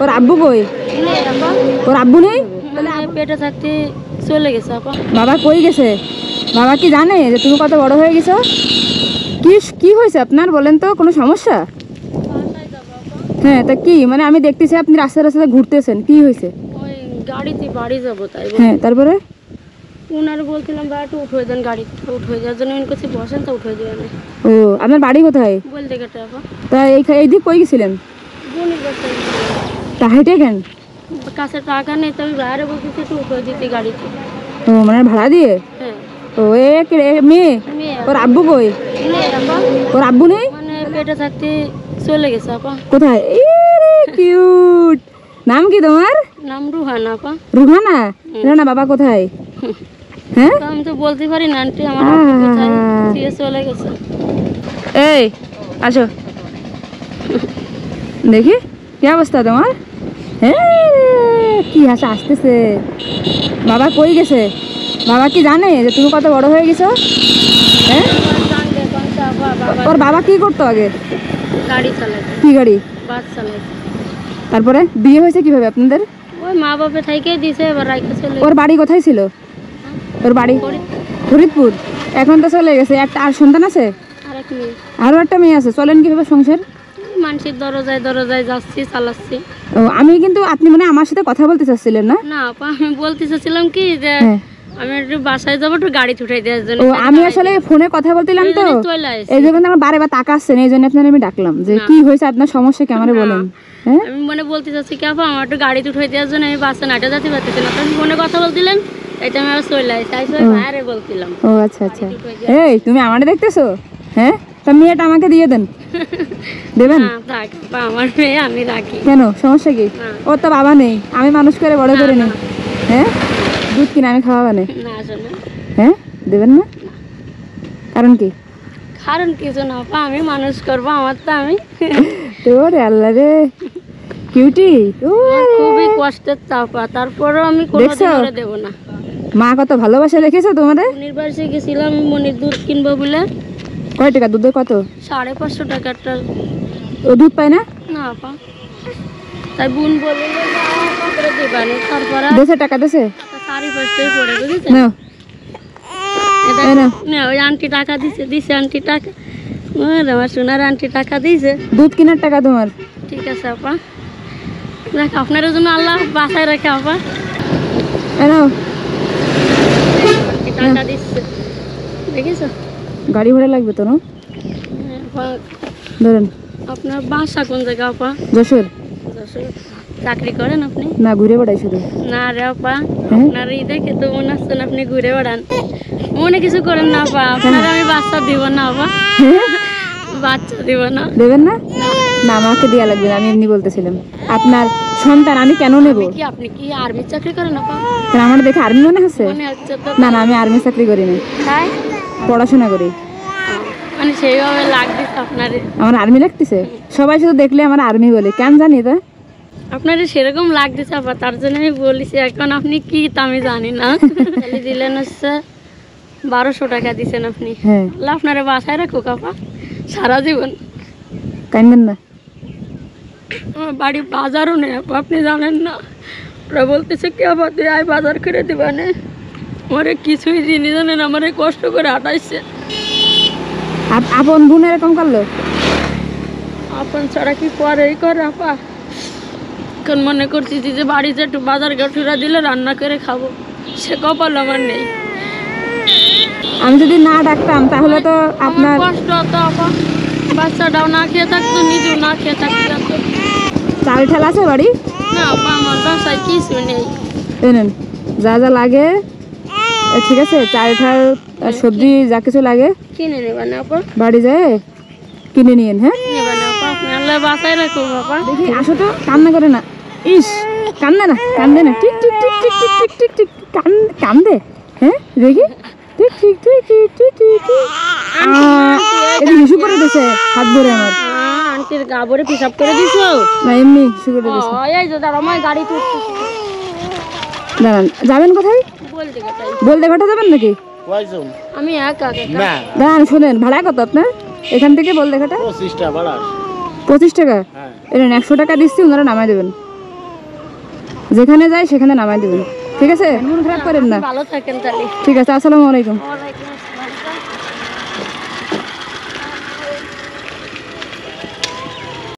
ওর আব্বু কই? ওর আব্বু নেই? পেটে থাকতে চলে গেছে আপা। বাবা কই গেছে? বাবা কি জানে যে তুমি কত বড় হয়ে গেছো? কি হয়েছে আপনার বলেন তো, কোনো সমস্যা? হ্যাঁ, তা কি মানে আমি দেখতেছি আপনি রাস্তায় রাস্তায় ঘুরতেছেন, কি হয়েছে? ওই গাড়িতে বাড়ি যাবো তাই। হ্যাঁ, তারপরে ওনারে বলছিলাম বাড়িটা উঠে দেন, গাড়ি উঠে যাওয়ার জন্য উনি কাছে বসেন, তা উঠে দেবে না। ও, আপনার বাড়ি কোথায়? বলতে গেটে আপা। তা এইদিক কই গেছিলেন? বোনের কাছে। তা হেঁটে কেন? কাছে টাকা নেই, তবে বাইরে বলতেছি একটু উঠে দিতে গাড়িতে। ও, মানে ভাড়া দিয়ে? হ্যাঁ। ও, মেয়ে? ওর আব্বু কই? ওর আব্বু নেই? মানে পেটে থাকতে চলে গেছে আপা। কোথায়? কিউট। নাম কি তোমার? নাম রুহানা আপা। রুহানা? না, বাবা কোথায়? হ্যাঁ, আমি তো বলতে পারি না আন্টি, আমার কোথায় দিয়ে চলে গেছে। এই আসো দেখি কি অবস্থা তোমার। হ্যাঁ, কি হাসা আসতেছে। বাবা কই গেছে? বাবা কি জানে যে তুমি কত বড় হয়ে গেছো? হ্যাঁ, ওর বাবা কি করতো আগে? গাড়ি চালায়। কি গাড়ি? বাস চালায়। তারপরে বিয়ে হয়েছে কিভাবে আপনাদের? ওই মা বাবা থেকে দিছে, এবার রাইখে চলে। ওর বাড়ি কোথায় ছিল? ওর বাড়ি ফরিদপুর। এখন তো চলে গেছে। একটা আর সন্তান আছে? আরেক মেয়ে। আরো একটা মেয়ে আছে। চলেন কিভাবে সংসার? মানুষের দরজায় যাচ্ছি, চালাচ্ছি। ও, আমি কিন্তু আপনি মানে আমার সাথে কথা বলতে চাচ্ছিলেন না? না আপা, আমি বলতে চাচ্ছিলাম কি যে আমি একটু বাসায় যাবো, একটু গাড়ি উঠাই দেওয়ার জন্য। ও, আমি আসলে ফোনে কথা বলছিলাম তো, এই জন্য আমার বারে বার তাকাচ্ছেন, এই জন্য আপনার আমি ডাকলাম যে কি হয়েছে, আপনার সমস্যা কি আমারে বলেন। হ্যাঁ, আমি মনে বলতে চাচ্ছি কি আপা, আমার একটু গাড়ি উঠাই দেওয়ার জন্য আমি বাসে নাটা যেতে পারতেছি না, তুমি ফোনে কথা বলছিলেন, এটা আমি আবার চলে আসি, তাই বাইরে বলছিলাম। ও আচ্ছা আচ্ছা। এই তুমি আমারে দেখতেছো? হ্যাঁ, তা মেয়েটা আমাকে দিয়ে দেন। দেবেন? আমার মেয়ে আমি রাখি। কেন, সমস্যা কি? ওর তো বাবা নেই, আমি মানুষ করে বড় করে নেই। হ্যাঁ, দুধ কিনে আমি খাওয়াবো না। হ্যাঁ, দেবেন না? কারণ কি? কারণ কিছু না আপা, আমি মানুষ করবো, আমার তো আমি তোর আল্লাহ রে কিউটি। খুবই কষ্টের চাপা, তারপরেও আমি কোনোদিন দেবো না। মা কত ভালোবাসা রেখেছো তোমাদের। মনির বাড়ি গেছিলাম, মনির দুধ কিনবো বলে। কয় টাকা দুধে? কত? 550 টাকাটা। ও দুধ পায় না? না আপা, তাই বোন বলে দেবানি, তারপরে দেশে টাকা দেশে 5.5 পড়ে বুঝেছেন। ওই আন্টি টাকা দিছে আন্টি টাকা, আমার সোনার আন্টি টাকা দিয়েছে দুধ কেনার টাকা তোমার। ঠিক আছে আপা, দেখ আপনার জন্য আল্লাহ বাসায় রাখে আপা। টাকা দিচ্ছে দেখেছো? গাড়ি ভাড়া লাগবে তো না? ধরেন। আপনার বাসা কোন জায়গা আপা? যশোর। যশোর। চাকরি করেন আপনি? না, ঘুরে বেড়াই শুধু। না রে আপা, আপনার এই দেখে তো মনে হচ্ছে আপনি ঘুরে বেড়ান, মনে কিছু করেন না আপা, আপনার আমি বাচ্চা দিব না আপা, বাচ্চা দিব না। দেবেন না? না, আমাকে দেয়া লাগবে না, আমি এমনি বলতেছিলাম। আপনার সন্তান আমি কেন নেব? আপনি কি আর্মি চাকরি করেন আপা? আমার দেখে আর্মি মনে হচ্ছে? না না, আমি আর্মি চাকরি করি না, পড়াশোনা করি। মানে সেইভাবে লাগতেছে আপনারে? আমার আর্মি লাগতেছে, সবাই শুধু দেখলে আমার আর্মি বলে, কেন জানি তো আপনারে সেরকম লাগতেছে আপা, তার জন্য আমি বলেছি। এখন আপনি কি তা আমি জানি না। দিলেন হচ্ছে 1200 টাকা দিচ্ছেন আপনি। হ্যাঁ, আপনারা বাসায় রাখুক আপা সারা জীবন। কাইন্দেন না। আমার বাড়ি বাজারও নেই আপা, আপনি জানেন না। ওরা বলতেছে কি আপা তুই আয় বাজার করে দিবা না, আমারে কিছুই জিনিস জানেন, আমারে কষ্ট করে হাঁটাইছে। আপন বোন এরকম করলো? আপন ছাড়া কি পরেই করে আপা। এখন মনে করছি যে বাড়িতে একটু বাজার ঘাটুরা দিলে রান্না করে খাবো, সে কপাল আমার নেই। আমি যদি না ডাকতাম তাহলে তো আপনার কষ্ট হতো আপা, বাচ্চাটাও না খেয়ে থাকতো, নিজেও না খেয়ে থাকতো। চাল ঠাল আছে বাড়ি? না আপা, আমার বাসায় কিছু নেই। এনেন যা যা লাগে, ঠিক আছে, চাল ঠাল সবজি যা কিছু লাগে কিনে নেবেন আপা, বাড়ি যায় কিনে নিয়েন। হ্যাঁ, নেবেন আপা, আপনার বাসায় রাখো বাবা। দেখি আসো তো, কান্না করে না। ইস, কান্দে না, কান্দে না, ঠিক ঠিক ঠিক ঠিক ঠিক ঠিক ঠিক ঠিক কান্দে। হ্যাঁ, দেখি ঠিক ঠিক ঠিক ঠিক ঠিক ঠিক এটা হিসু করে দিছে হাত ধরে আমার। আন্টির গা ভরে পিসাব করে দিছো? না, এমনি হিসু করে দিছে। এই যে দাঁড়া, আমার গাড়ি তুলতেছি। দাঁড়ান, যাবেন কোথায়? বলতে ঘাটা যাবেন নাকি? আমি একা। দাঁড়ান, শোনেন, ভাড়া কত আপনার এখান থেকে বলতে ঘাটা? 25 টাকা ভাড়া। 25 টাকা? এলেন 100 টাকা দিচ্ছি, ওনারা নামাই দেবেন। যেখানে যাই সেখানে নামাই দিবেন, ঠিক আছে? মন খারাপ করেন না। ভালো থাকেন তাহলে। ঠিক আছে, আসসালামু আলাইকুম। ওয়ালাইকুম